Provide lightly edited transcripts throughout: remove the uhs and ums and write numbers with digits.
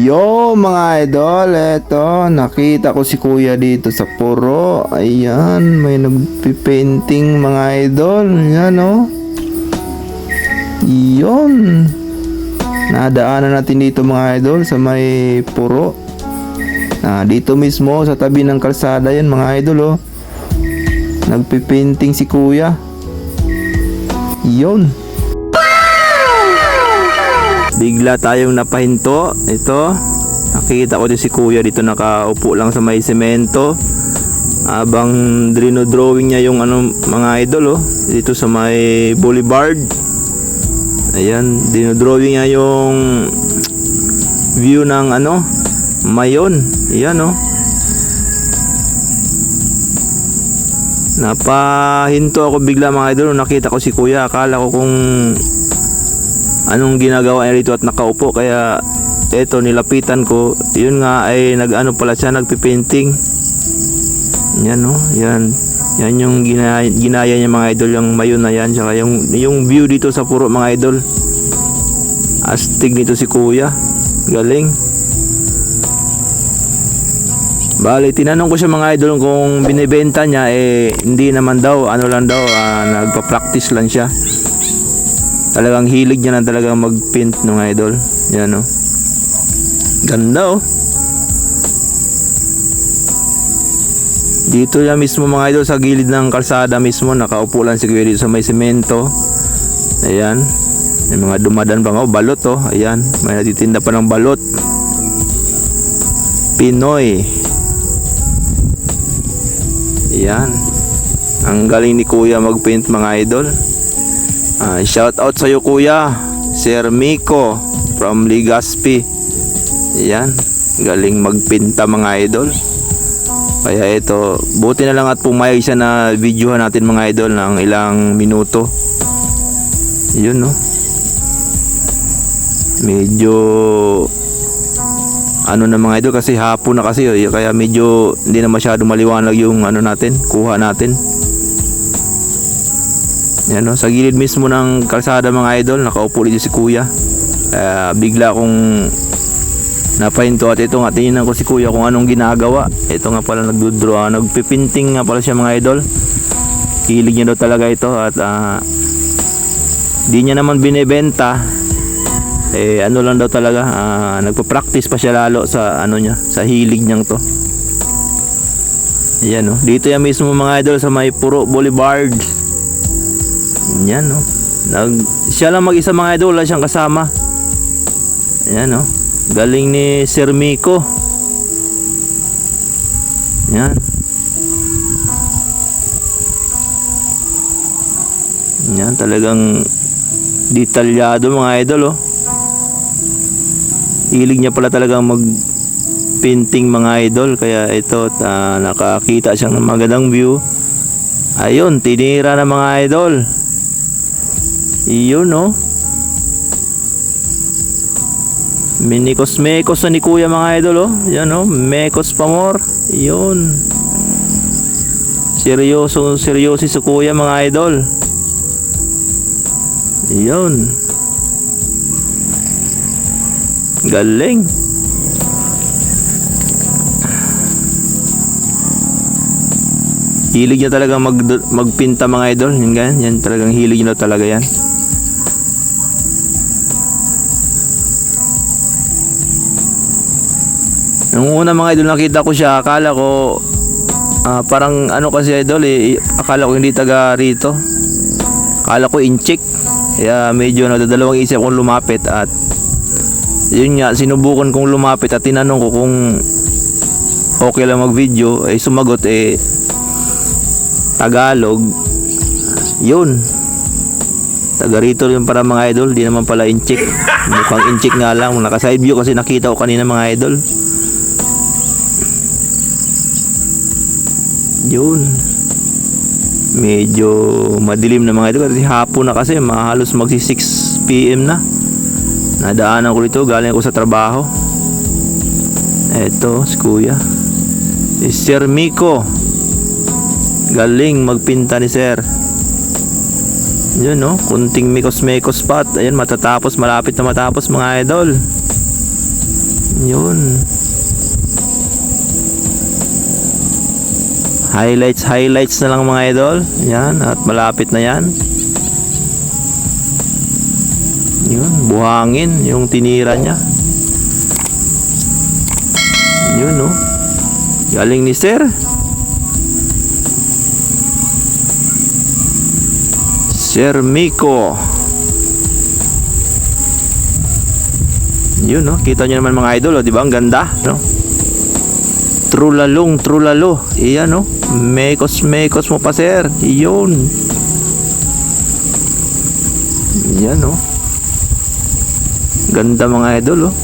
Yo mga idol, eto nakita ko si kuya dito sa puro. Ayan, may nagpipainting mga idol. Yan oh. Yun. Nadaanan natin dito mga idol sa may puro. Dito mismo sa tabi ng kalsada yan mga idol oh. Nagpipainting si kuya. Yun. Bigla tayong napahinto. Ito, nakita ko din si kuya dito nakaupo lang sa may semento habang drawing niya yung mga idol oh, dito sa may boulevard. Ayan, drawing niya yung view ng Mayon. Ayan oh. Napahinto ako bigla mga idol, nakita ko si kuya. Akala ko kung anong ginagawa niya rito at nakaupo, kaya eto nilapitan ko. Yun nga ay pala siya, nagpipainting. Yan oh, yan yung ginaya niya mga idol, yung Mayon na yan, tsaka yung view dito sa puro mga idol. Astig nito si kuya, galing. Bali, tinanong ko siya mga idol kung binibenta niya, hindi naman daw, nagpa-practice lang siya. Talagang hilig niya na talagang mag-paint ng idol. Yan oh. Ganda oh. Dito yan mismo mga idol sa gilid ng kalsada mismo, nakaupo lang si kuya dito sa may semento. Ayan. May mga dumadan pa balot oh. Ayan, may natitinda pa ng balot. Pinoy. Ayan. Ang galing ni kuya mag-paint mga idol. Shout out sa iyo kuya, Sir Miko from Legazpi. Ayan, galing magpinta mga idol. Kaya ito, buti na lang at pumayag siya na videohan natin mga idol ng ilang minuto. Yun no. Medyo na mga idol kasi hapon na kasi kaya medyo hindi na masyado maliwanag yung natin, kuha natin. Yan no, sa gilid mismo ng kalsada mga idol, nakaupo dito si kuya. Bigla akong napahinto at ito nga, tinignan ko si kuya kung anong ginagawa. Ito nga pala nagpipinting nga pala siya mga idol. Hilig niya daw talaga ito at di niya naman binebenta. Lang daw talaga, nagpa-practice pa siya lalo sa sa hilig niyang to. Ayan no, dito yan mismo mga idol sa may Puro Boulevard. Yan no. Siya lang mag-isa mga idol, wala siyang kasama. Ayan no. Galing ni Sir Miko. Yan. Yan talagang detalyado mga idol oh. Hilig niya pala talagang mag-painting mga idol, kaya ito nakakita siyang ng magandang view. Ayun, tinira na mga idol. Iyon no. Minikos-mekos na ni kuya mga idol oh. Yan no, mekos pa more. Iyon. Seryoso si kuya mga idol. Iyon. Galing. Hilig niya talaga magpinta mga idol. Yan talagang hilig niya talaga yan. Nung una mga idol nakita ko siya, akala ko parang kasi idol akala ko hindi taga rito. Akala ko incheck. Kaya medyo nadadalawang isip kong lumapit at yun nga, sinubukan kong lumapit at tinanong ko kung okay lang mag-video. Sumagot Tagalog. Yun, taga rito rin para mga idol, di naman pala incheck. Mukhang incheck nga lang, naka side view kasi nakita ko kanina mga idol. Yun, medyo madilim na mga idol kasi hapon na, kasi halos magsi 6 PM na. Nadaanan ko dito, galing ako sa trabaho. Eto si kuya, si Sir Miko. Galing magpinta ni sir. Yun no, kunting mekos-mekos pa. Ayan, malapit na matapos mga idol. Yun. Highlights na lang mga idol. Yan, at malapit na yan. Yun, buhangin yung tinira niya. Yun, no. Galing ni Sir. Sir Miko. Yun, no. Kita nyo naman mga idol, oh, di ba? Ang ganda, no? Trulalo. Iyan, no. Mekos mo pa, Sir. Iyon. Iyan, no. Ganda mga idol, oh.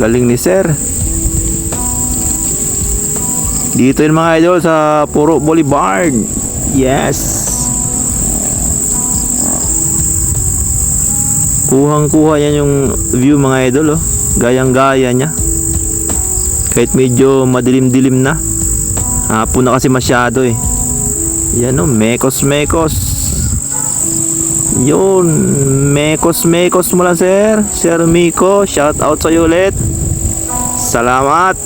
Galing ni Sir. Dito yun mga idol sa Puro Boulevard. Yes. Kuhang-kuha yan yung view mga idol, oh. Gayang-gaya niya. Kahit medyo madilim-dilim na. Hapon na kasi masyado eh. Yan, oh, mekos. Yun, mekos mo lang, Sir. Sir Miko, shout out sa'yo ulit. Salamat.